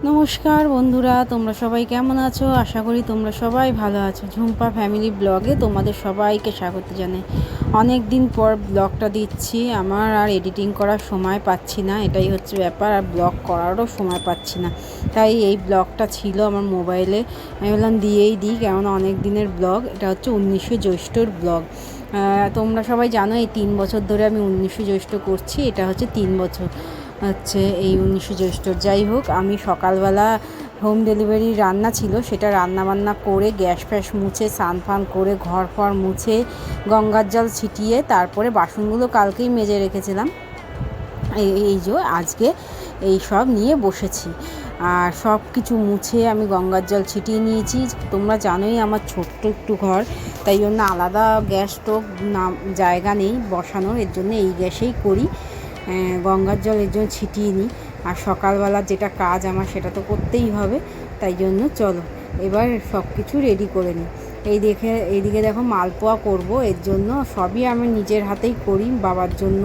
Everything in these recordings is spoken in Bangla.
নমস্কার বন্ধুরা, তোমরা সবাই কেমন আছো? আশা করি তোমরা সবাই ভালো আছো। ঝুম্পা ফ্যামিলি ব্লগে তোমাদের সবাইকে স্বাগত জানাই। অনেক দিন পর ব্লগটা দিচ্ছি। আমার আর এডিটিং করার সময় পাচ্ছি না, এটাই হচ্ছে ব্যাপার। আর ব্লগ করারও সময় পাচ্ছি না, তাই এই ব্লগটা ছিল আমার মোবাইলে। আমি বললাম দিয়েই দিই, কেননা অনেক দিনের ব্লগ। এটা হচ্ছে 19শে জ্যৈষ্ঠর ব্লগ। তোমরা সবাই জানো এই 3 বছর ধরে আমি 19শে জ্যৈষ্ঠ করছি। এটা হচ্ছে 3 বছর হচ্ছে এই 19শে জ্যৈষ্ঠর। যাই হোক, আমি সকালবেলা হোম ডেলিভারি রান্না ছিল, সেটা রান্নাবান্না করে গ্যাস ফ্যাস মুছে স্নান ফান করে ঘর ফর মুছে গঙ্গার জল ছিটিয়ে তারপরে বাসনগুলো কালকেই মেজে রেখেছিলাম। এই যে আজকে এই সব নিয়ে বসেছি, আর সব কিছু মুছে আমি গঙ্গার জল ছিটিয়ে নিয়েছি। তোমরা জানোই আমার ছোট্ট একটু ঘর, তাই জন্য আলাদা গ্যাস স্টোভ জায়গা নেই বসানোর, এর জন্য এই গ্যাসেই করি। গঙ্গার জল এর জন্য ছিটিয়ে নিই। আর সকালবেলা যেটা কাজ আমার সেটা তো করতেই হবে, তাই জন্য চলো এবার সব কিছু রেডি করে নিই। এইদিকে দেখো মালপোয়া করব, এর জন্য সবই আমি নিজের হাতেই করি। বাবার জন্য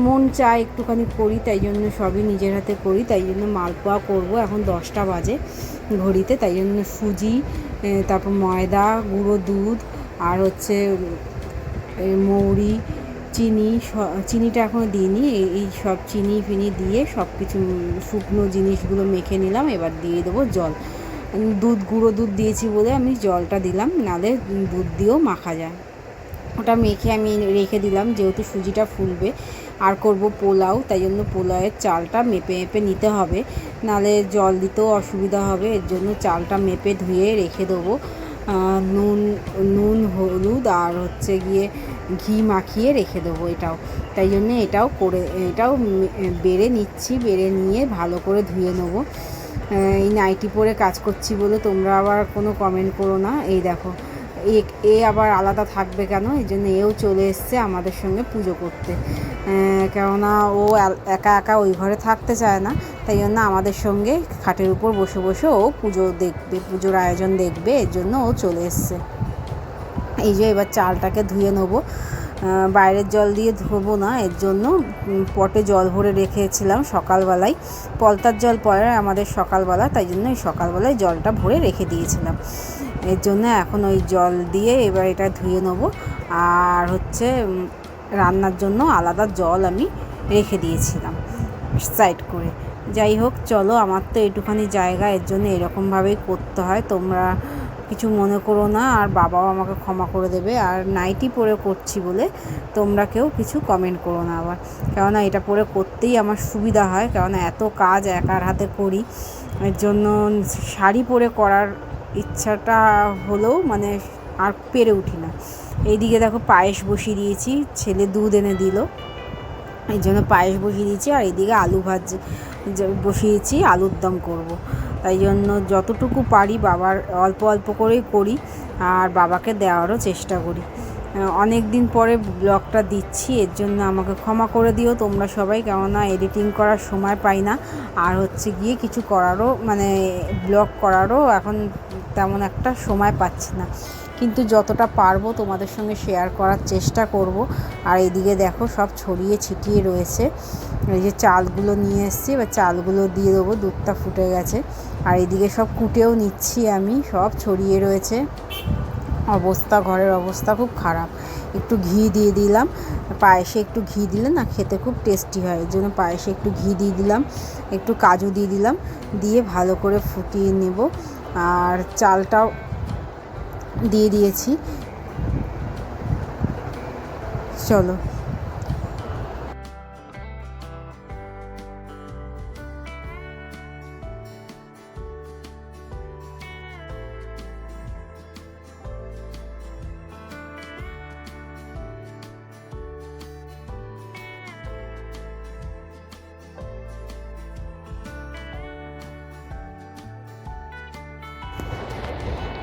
মন চায় একটুখানি করি, তাই জন্য সবই নিজের হাতে করি। তাই জন্য মালপোয়া করব। এখন 10টা বাজে ঘড়িতে, তাই জন্য সুজি, তারপর ময়দা, গুঁড়ো দুধ, আর হচ্ছে মৌরি, চিনিটা এখনও দিইনি। এই সব চিনি ফিনি দিয়ে সব কিছু শুকনো জিনিসগুলো মেখে নিলাম। এবার দিয়ে দেবো জল। গুঁড়ো দুধ দিয়েছি বলে আমি জলটা দিলাম, নাহলে দুধ দিয়েও মাখা যায়। ওটা মেখে আমি রেখে দিলাম, যেহেতু সুজিটা ফুলবে। আর করব পোলাও, তাই জন্য পোলাওয়ের চালটা মেপে মেপে নিতে হবে, নাহলে জল দিতেও অসুবিধা হবে। এর জন্য চালটা মেপে ধুয়ে রেখে দেবো। নুন হলুদ আর হচ্ছে গিয়ে ঘি মাখিয়ে রেখে দেবো এটাও। তাই জন্যে এটাও বেড়ে নিচ্ছি। বেড়ে নিয়ে ভালো করে ধুয়ে নেবো। এই নাইটি পরে কাজ করছি বলে তোমরা আবার কোনো কমেন্ট করো না। এই দেখো, এ আবার আলাদা থাকবে কেন? এই জন্য এও চলে এসছে আমাদের সঙ্গে পুজো করতে। কেননা ও একা একা ওই ঘরে থাকতে চায় না, তাই জন্য আমাদের সঙ্গে খাটের উপর বসে বসে ও পুজো দেখবে, পুজোর আয়োজন দেখবে। এর জন্য ও চলে এসছে। এই যে এবার চালটাকে ধুয়ে নেবো। বাইরের জল দিয়ে ধোবো না, এর জন্য পটে জল ভরে রেখেছিলাম সকালবেলায়। পলতার জল পড়ে আমাদের সকালবেলা, তাই জন্য এই সকালবেলায় জলটা ভরে রেখে দিয়েছিলাম। এর জন্য এখন ওই জল দিয়ে এবার এটা ধুয়ে নেবো। আর হচ্ছে রান্নার জন্য আলাদা জল আমি রেখে দিয়েছিলাম সাইড করে। যাই হোক, চলো, আমার তো একটুখানি জায়গা, এর জন্য এরকমভাবেই করতে হয়। তোমরা কিছু মনে করো না, আর বাবাও আমাকে ক্ষমা করে দেবে। আর নাইটি পরে করছি বলে তোমরা কেউ কিছু কমেন্ট করো না আবার, কেননা এটা পরে করতেই আমার সুবিধা হয়, কেননা এত কাজ একার হাতে করি। এর জন্য শাড়ি পরে করার ইচ্ছাটা হলেও মানে আর পেরে উঠি না। এইদিকে দেখো পায়েস বসিয়ে দিয়েছি, ছেলে দুধ এনে দিল, এই জন্য পায়েস বসিয়ে দিয়েছি। আর এইদিকে আলু বসিয়েছি, আলুর দম করব। তাই জন্য যতটুকু পারি বাবার অল্প অল্প করেই করি, আর বাবাকে দেওয়ারও চেষ্টা করি। অনেক দিন পরে ব্লগটা দিচ্ছি, এর জন্য আমাকে ক্ষমা করে দিও তোমরা সবাই, কেননা এডিটিং করার সময় পাই না। আর হচ্ছে গিয়ে কিছু করারও মানে ব্লগ করারও এখন তেমন একটা সময় পাচ্ছি না, কিন্তু যতটা পারবো তোমাদের সঙ্গে শেয়ার করার চেষ্টা করব। আর এদিকে দেখো সব ছড়িয়ে ছিটিয়ে রয়েছে। এই যে চালগুলো নিয়ে এসেছি, এবার চালগুলো দিয়ে দেবো, দুধটা ফুটে গেছে। আর এদিকে সব কুটেও নিচ্ছি আমি, সব ছড়িয়ে রয়েছে। ঘরের অবস্থা খুব খারাপ। একটু ঘি দিয়ে দিলাম পায়েসে, একটু ঘি দিলে না খেতে খুব টেস্টি হয়, এর জন্য পায়েসে একটু ঘি দিয়ে দিলাম, একটু কাজু দিয়ে দিলাম, দিয়ে ভালো করে ফুটিয়ে নেব। আর চালটাও দিয়ে দিয়েছি। চলো,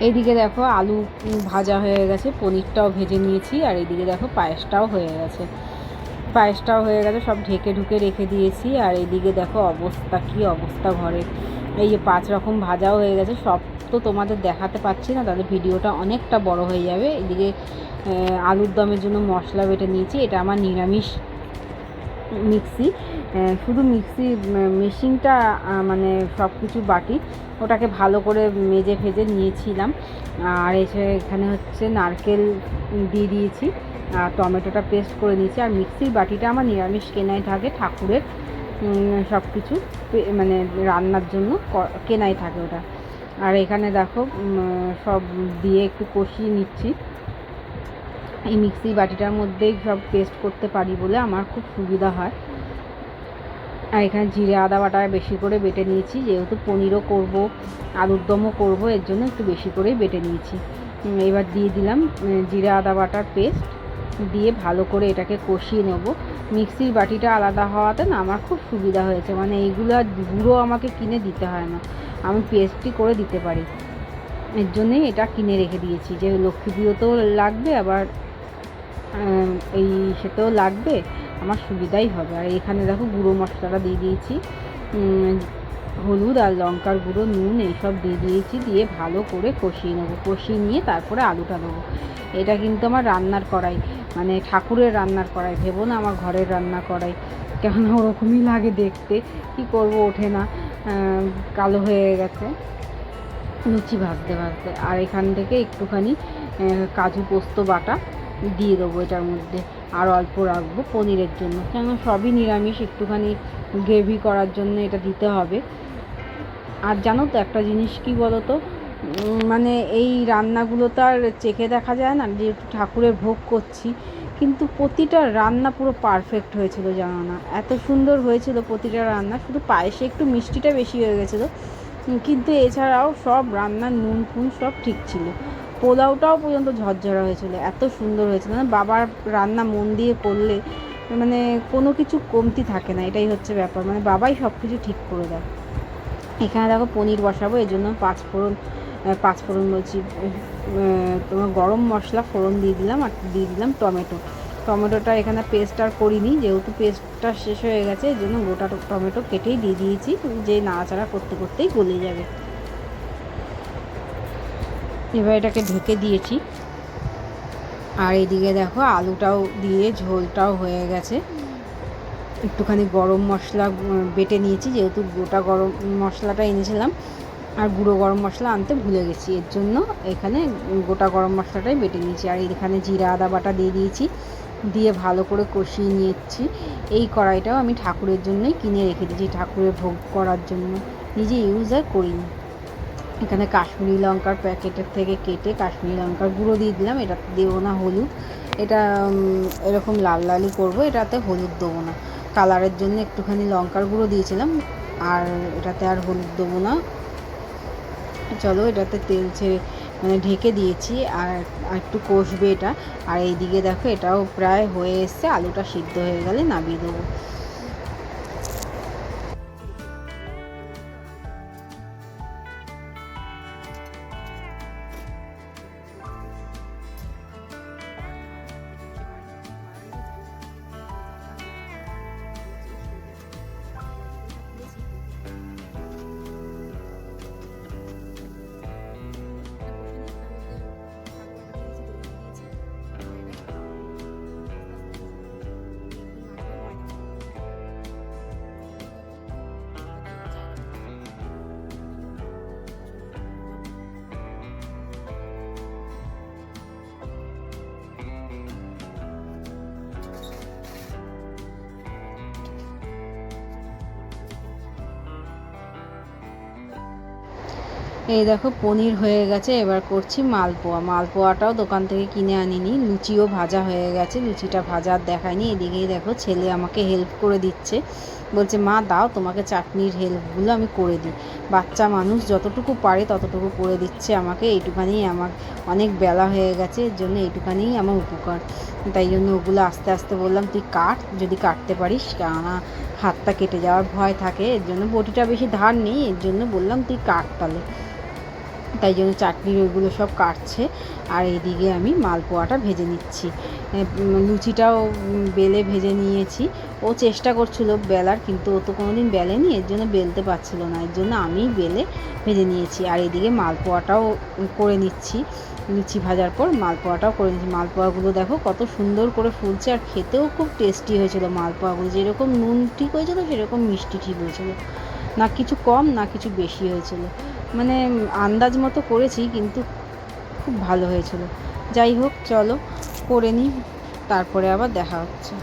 এইদিকে দেখো আলু ভাজা হয়ে গেছে, পনিরটাও ভেজে নিয়েছি। আর এইদিকে দেখো পায়েসটাও হয়ে গেছে, সব ঢেকে ঢুকে রেখে দিয়েছি। আর এইদিকে দেখো অবস্থা, কি অবস্থা ঘরে। এই যে 5 রকম ভাজাও হয়ে গেছে। সব তো তোমাদের দেখাতে পাচ্ছি না, তাহলে ভিডিওটা অনেকটা বড় হয়ে যাবে। এদিকে আলুর দমের জন্য মশলা বেটে নিয়েছি। এটা আমার নিরামিষ মিক্সি, শুধু মিক্সি মেশিনটা মানে সব কিছু বাটি ওটাকে ভালো করে মেজে ফেজে নিয়েছিলাম। আর এখানে হচ্ছে নারকেল দিয়ে দিয়েছি, আর টমেটোটা পেস্ট করে নিয়েছি। আর মিক্সির বাটিটা আমার নিরামিষ কেনাই থাকে, ঠাকুরের সব কিছু মানে রান্নার জন্য কেনাই থাকে ওটা। আর এখানে দেখো সব দিয়ে একটু কষিয়ে নিচ্ছি। এই মিক্সি বাটিটার মধ্যেই সব পেস্ট করতে পারি বলে আমার খুব সুবিধা হয়। আর এখানে জিরে আদা বাটা বেশি করে বেটে নিয়েছি, যেহেতু পনিরও করব, আলুর দমও করবো, এর জন্য একটু বেশি করেই বেটে নিয়েছি। এবার দিয়ে দিলাম জিরে আদা বাটার পেস্ট, দিয়ে ভালো করে এটাকে কষিয়ে নেব। মিক্সির বাটিটা আলাদা হওয়াতে না আমার খুব সুবিধা হয়েছে, মানে এইগুলো গুঁড়ো আমাকে কিনে দিতে হয় না, আমি পেস্টই করে দিতে পারি। এর জন্যেই এটা কিনে রেখে দিয়েছি, যে লক্ষ্মী পুজোতেও লাগবে, আবার এই সেটাও লাগবে, আমার সুবিধাই হবে। আর এখানে দেখো গুঁড়ো মশলাটা দিয়ে দিয়েছি, হলুদ আর লঙ্কার গুঁড়ো, নুন এইসব দিয়ে দিয়েছি, দিয়ে ভালো করে কষিয়ে নেবো। কষিয়ে নিয়ে তারপরে আলুটা দেবো। এটা কিন্তু আমার রান্নার কড়াই, মানে ঠাকুরের রান্নার কড়াই, ভেবো না আমার ঘরের রান্না কড়াই, কেননা ওরকমই লাগে দেখতে। কি করব, ওঠে না, কালো হয়ে গেছে লুচি ভাজতে ভাজতে। আর এখান থেকে একটুখানি কাজু পোস্ত বাটা দিয়ে দেবো এটার মধ্যে, আর অল্প রাখবো পনিরের জন্য, কেন সবই নিরামিষ, একটুখানি গ্রেভি করার জন্য এটা দিতে হবে। আর জানো তো একটা জিনিস কি বলো তো, মানে এই রান্নাগুলো তো আর চেখে দেখা যায় না, যেহেতু ঠাকুরের ভোগ করছি, কিন্তু প্রতিটা রান্না পুরো পারফেক্ট হয়েছিল, জানো না, এত সুন্দর হয়েছিল প্রতিটা রান্না। শুধু পায়েসে একটু মিষ্টিটা বেশি হয়ে গেছিলো, কিন্তু এছাড়াও সব রান্নার নুন ফুন সব ঠিক ছিল। পোলাওটাও পর্যন্ত ঝরঝরা হয়েছিল, এত সুন্দর হয়েছিল। মানে বাবার রান্না মন দিয়ে করলে মানে কোনো কিছু কমতি থাকে না, এটাই হচ্ছে ব্যাপার, মানে বাবাই সব কিছু ঠিক করে দেয়। এখানে দেখো পনির বসাবো, এই জন্য পাঁচফোড়ন বলছি, তোমার গরম মশলা ফোড়ন দিয়ে দিলাম, আর দিয়ে দিলাম টমেটোটা এখানে পেস্ট আর করিনি, যেহেতু পেস্টটা শেষ হয়ে গেছে, এই জন্য গোটা টমেটো কেটেই দিয়ে দিয়েছি, যে নাড়াচাড়া করতে করতেই গলে যাবে। এবার এটাকে ঢেকে দিয়েছি। আর এদিকে দেখো আলুটাও দিয়ে ঝোলটাও হয়ে গেছে। একটুখানি গরম মশলা বেটে নিয়েছি, যেহেতু গোটা গরম মশলাটা এনেছিলাম, আর গুঁড়ো গরম মশলা আনতে ভুলে গেছি, এর জন্য এখানে গোটা গরম মশলাটাই বেটে নিয়েছি। আর এখানে জিরা আদা বাটা দিয়ে দিয়েছি, দিয়ে ভালো করে কষিয়ে নিয়েছি। এই কড়াইটাও আমি ঠাকুরের জন্যই কিনে রেখে দিয়েছি, ঠাকুরের ভোগ করার জন্য, নিজে ইউজ আর করিনি। এখানে কাশ্মীরি লঙ্কার প্যাকেটের থেকে কেটে কাশ্মীরি লঙ্কার গুঁড়ো দিয়ে দিলাম, এটাতে দেবো না হলুদ, এটা এরকম লাল লালই করবো, এটাতে হলুদ দেবো না, কালারের জন্য একটুখানি লঙ্কার গুঁড়ো দিয়েছিলাম, আর এটাতে আর হলুদ দেবো না। চলো এটাতে তেল ছেড়ে মানে ঢেকে দিয়েছি, আর একটু কষবে এটা। আর এইদিকে দেখো এটাও প্রায় হয়ে এসছে, আলুটা সিদ্ধ হয়ে গেলে নামিয়ে দেবো। এই দেখো পনির হয়ে গেছে, এবার করছি মালপোয়াটাও দোকান থেকে কিনে আনিনি, লুচিও ভাজা হয়ে গেছে, লুচিটা ভাজা আর দেখায়নি। এদিকেই দেখো ছেলে আমাকে হেল্প করে দিচ্ছে, বলছে মা দাও তোমাকে চাটনির হেল্পগুলো আমি করে দিই। বাচ্চা মানুষ যতটুকু পারে ততটুকু করে দিচ্ছে আমাকে, এইটুখানি আমার অনেক বেলা হয়ে গেছে, এর জন্য এইটুখানিই আমার উপকার। তাই জন্য ওগুলো আস্তে আস্তে বললাম তুই কাট, যদি কাটতে পারিস, কেননা হাতটা কেটে যাওয়ার ভয় থাকে, এর জন্য বটিটা বেশি ধার নেই, এর জন্য বললাম তুই কাট তাহলে। তাই জন্য চাটনির ওইগুলো সব কাটছে। আর এইদিকে আমি মালপোয়াটা ভেজে নিচ্ছি। লুচিটাও বেলে ভেজে নিয়েছি। ও চেষ্টা করছিল বেলার, কিন্তু ও তো কোনো দিন বেলেনি, এর জন্য বেলতে পারছিল না, এর জন্য আমিই বেলে ভেজে নিয়েছি। আর এদিকে মালপোয়াটাও করে নিচ্ছি। লুচি ভাজার পর মালপোয়াটাও করে নিচ্ছি। মালপোয়াগুলো দেখো কত সুন্দর করে ফুলছে, আর খেতেও খুব টেস্টি হয়েছিল মালপোয়াগুলো। যেরকম নুন ঠিক হয়েছিল সেরকম মিষ্টি ঠিক হয়েছিল, না কিছু কম না কিছু বেশি হয়েছিল। মানে আন্দাজ মতো করেছি, কিন্তু খুব ভালো হয়েছিল। যাই হোক, চলো করে নিই, তারপরে আবার দেখা হচ্ছে।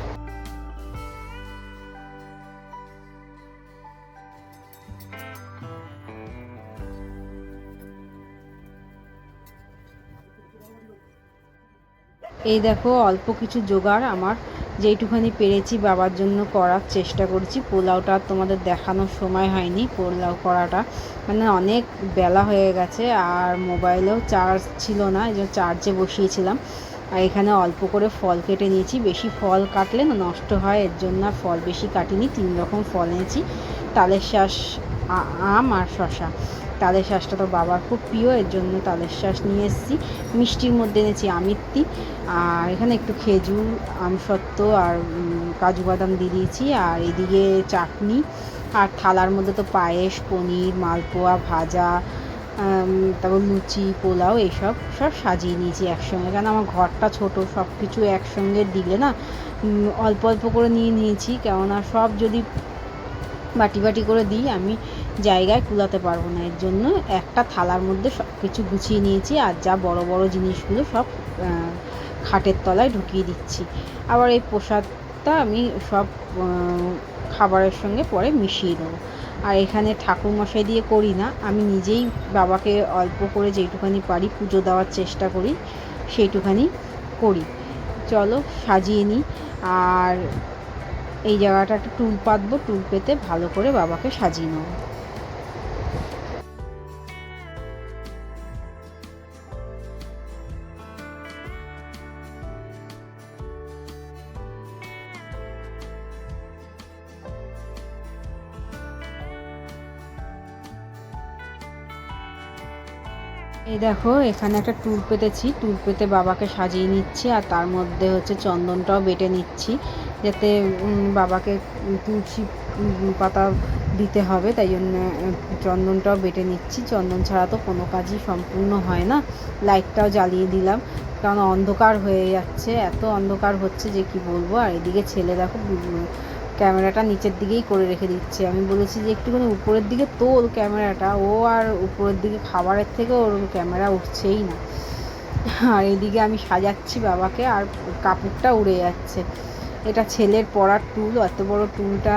এই দেখো অল্প কিছু জোগাড় আমার, যেইটুখানি পেরেছি বাবার জন্য করার চেষ্টা করছি। পোলাওটা তোমাদের দেখানোর সময় হয়নি, পোলাও করাটা মানে অনেক বেলা হয়ে গেছে, আর মোবাইলেও চার্জ ছিল না, এই জন্য চার্জে বসিয়েছিলাম। আর এখানে অল্প করে ফল কেটে নিয়েছি, বেশি ফল কাটলে না নষ্ট হয়, এর জন্য আর ফল বেশি কাটিনি। 3 রকম ফল এনেছি, তালের শাঁস, আম আর শশা। তালের শাঁসটা তো বাবার খুব প্রিয়, এর জন্য তালের শাঁস নিয়ে এসেছি। মিষ্টির মধ্যে এনেছি আমিত্তি, আর এখানে একটু খেজুর, আমসত্ত্ব আর কাজু বাদাম দিয়ে দিয়েছি। আর এদিকে চাটনি, আর থালার মধ্যে তো পায়েস, পনির, মালপোয়া, ভাজা, তারপর লুচি, পোলাও, এইসব সব সাজিয়ে নিয়েছি একসঙ্গে। কেন আমার ঘরটা ছোট, সব কিছু একসঙ্গে দিলে না অল্প অল্প করে নিয়ে নিয়েছি, কেননা সব যদি বাটি বাটি করে দিই আমি জায়গায় কুলাতে পারবো না, এর জন্য একটা থালার মধ্যে সব কিছু গুছিয়ে নিয়েছি। আর যা বড় বড় জিনিসগুলো সব খাটের তলায় ঢুকিয়ে দিচ্ছি। আবার এই প্রসাদটা আমি সব খাবারের সঙ্গে পরে মিশিয়ে দেবো। আর এখানে ঠাকুরমশাই দিয়ে করি না, আমি নিজেই বাবাকে অল্প করে যেইটুখানি পারি পুজো দেওয়ার চেষ্টা করি, সেইটুখানি করি। চলো সাজিয়ে নিই। আর এই জায়গাটা একটা টুল পাতবো, টুল পেতে ভালো করে বাবাকে সাজিয়ে নেবো। এই দেখো এখানে একটা টুল পেতেছি, টুল পেতে বাবাকে সাজিয়ে নিচ্ছি। আর তার মধ্যে হচ্ছে চন্দনটাও বেটে নিচ্ছি, যাতে বাবাকে তুলসী পাতা দিতে হবে, তাই জন্য চন্দনটাও বেটে নিচ্ছি। চন্দন ছাড়া তো কোনো কাজই সম্পূর্ণ হয় না। লাইটটাও জ্বালিয়ে দিলাম, কারণ অন্ধকার হয়ে যাচ্ছে, এত অন্ধকার হচ্ছে যে কি বলবো। আর এদিকে ছেলে দেখো ক্যামেরাটা নিচের দিকেই করে রেখে দিচ্ছে। আমি বলেছি যে একটুখানি উপরের দিকে তোল ক্যামেরাটা, ও আর উপরের দিকে খাবারের থেকে ওর ক্যামেরা উঠছেই না। আর এদিকে আমি সাজাচ্ছি বাবাকে, আর কাপড়টা উড়ে যাচ্ছে। এটা ছেলের পরার টুল, এত বড় টুলটা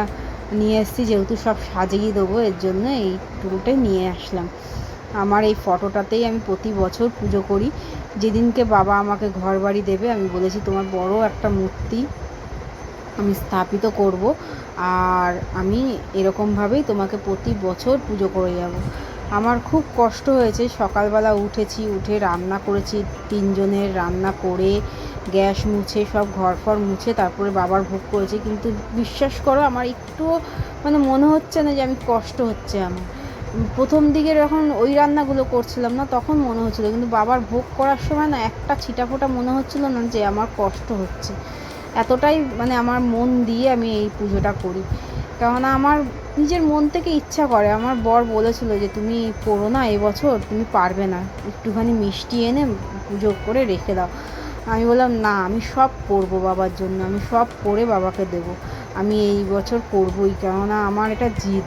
নিয়ে এসেছি, যেহেতু সব সাজিয়ে দেবো এর জন্য এই টুলটাই নিয়ে আসলাম। আমার এই ফটোটাতেই আমি প্রতি বছর পুজো করি। যেদিনকে বাবা আমাকে ঘর বাড়ি দেবে, আমি বলেছি তোমার বড় একটা মূর্তি আমি স্থাপিত করব, আর আমি এরকমভাবেই তোমাকে প্রতি বছর পুজো করে যাব। আমার খুব কষ্ট হয়েছে, সকালবেলা উঠেছি, উঠে রান্না করেছি, 3 জনের রান্না করে গ্যাস মুছে সব ঘর মুছে তারপরে বাবার ভোগ করেছি, কিন্তু বিশ্বাস করো আমার একটুও মানে মনে হচ্ছে না যে আমি কষ্ট হচ্ছে আমার। প্রথম দিকে যখন ওই রান্নাগুলো করছিলাম না তখন মনে হচ্ছিলো, কিন্তু বাবার ভোগ করার সময় না একটা ছিটাফোঁটা মনে হচ্ছিলো না যে আমার কষ্ট হচ্ছে। এতটাই মানে আমার মন দিয়ে আমি এই পুজোটা করি, কেননা আমার নিজের মন থেকে ইচ্ছা করে। আমার বর বলেছিল যে তুমি করো না, এবছর তুমি পারবে না, একটুখানি মিষ্টি এনে পুজো করে রেখে দাও। আমি বললাম না, আমি সব করবো বাবার জন্য, আমি সব করে বাবাকে দেবো, আমি এই বছর করবোই, কেননা আমার এটা জিদ।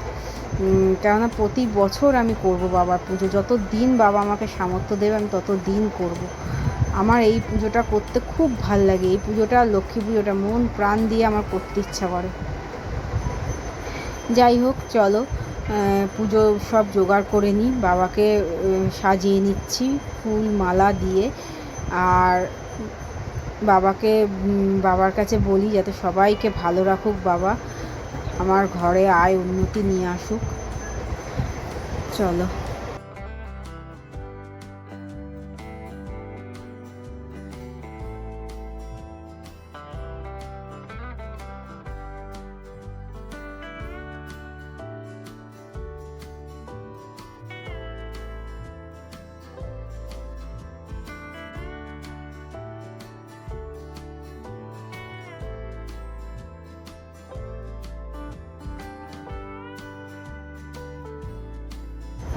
কেননা প্রতি বছর আমি করব বাবার পুজো, যত দিন বাবা আমাকে সামর্থ্য দেবে আমি তত দিন করব। আমার এই পুজোটা করতে খুব ভাল লাগে, এই পুজোটা লক্ষ্মী পুজোটা মন প্রাণ দিয়ে আমার করতে ইচ্ছা করে। যাই হোক চলো পুজো সব জোগাড় করে নিই, বাবাকে সাজিয়ে নিচ্ছি ফুল মালা দিয়ে। আর বাবাকে বাবার কাছে বলি যাতে সবাইকে ভালো রাখুক বাবা, আমার ঘরে আয় উন্নতি নিয়ে আসুক। চলো।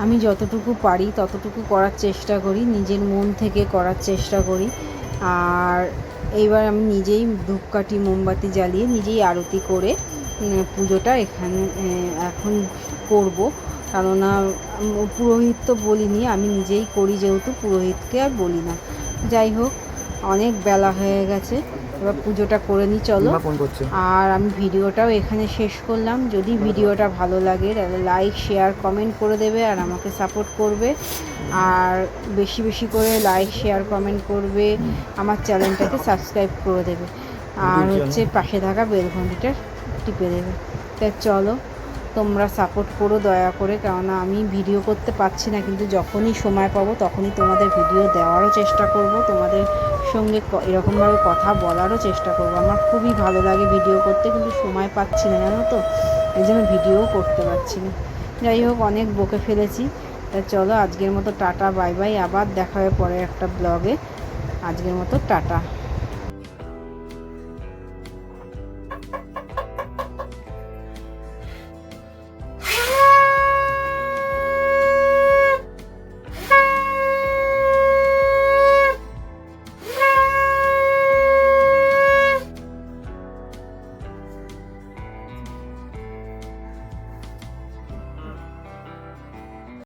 আমি যতটুকু পারি ততটুকু করার চেষ্টা করি, নিজের মন থেকে করার চেষ্টা করি। আর এইবার আমি নিজেই ধূপকাঠি মোমবাতি জ্বালিয়ে নিজেই আরতি করে পুজোটা এখানে এখন করব। কেননা পুরোহিত তো বলিনি, আমি নিজেই করি যেহেতু, পুরোহিতকে আর বলি না। যাই হোক, অনেক বেলা হয়ে গেছে, এবার পুজোটা করে নিই চলো। আর আমি ভিডিওটাও এখানে শেষ করলাম। যদি ভিডিওটা ভালো লাগে তাহলে লাইক শেয়ার কমেন্ট করে দেবে আর আমাকে সাপোর্ট করবে। আর বেশি বেশি করে লাইক শেয়ার কমেন্ট করবে, আমার চ্যানেলটাকে সাবস্ক্রাইব করে দেবে, আর হচ্ছে পাশে থাকা বেল ঘন্টিটা টিপে দেবে। তাই চলো, তোমরা সাপোর্ট করো দয়া করে, কেননা আমি ভিডিও করতে পারছি না, কিন্তু যখনই সময় পাবো তখনই তোমাদের ভিডিও দেওয়ারও চেষ্টা করব, তোমাদের সঙ্গে এরকমভাবে কথা বলারও চেষ্টা করব। আমার খুবই ভালো লাগে ভিডিও করতে, কিন্তু সময় পাচ্ছি না জানো তো, এই জন্য ভিডিও করতে পারছি না। যাই হোক, অনেক বকে ফেলেছি। তা চলো, আজকের মতো টাটা, বাই বাই, আবার দেখা হবে পরে একটা ব্লগে। আজকের মতো টাটা।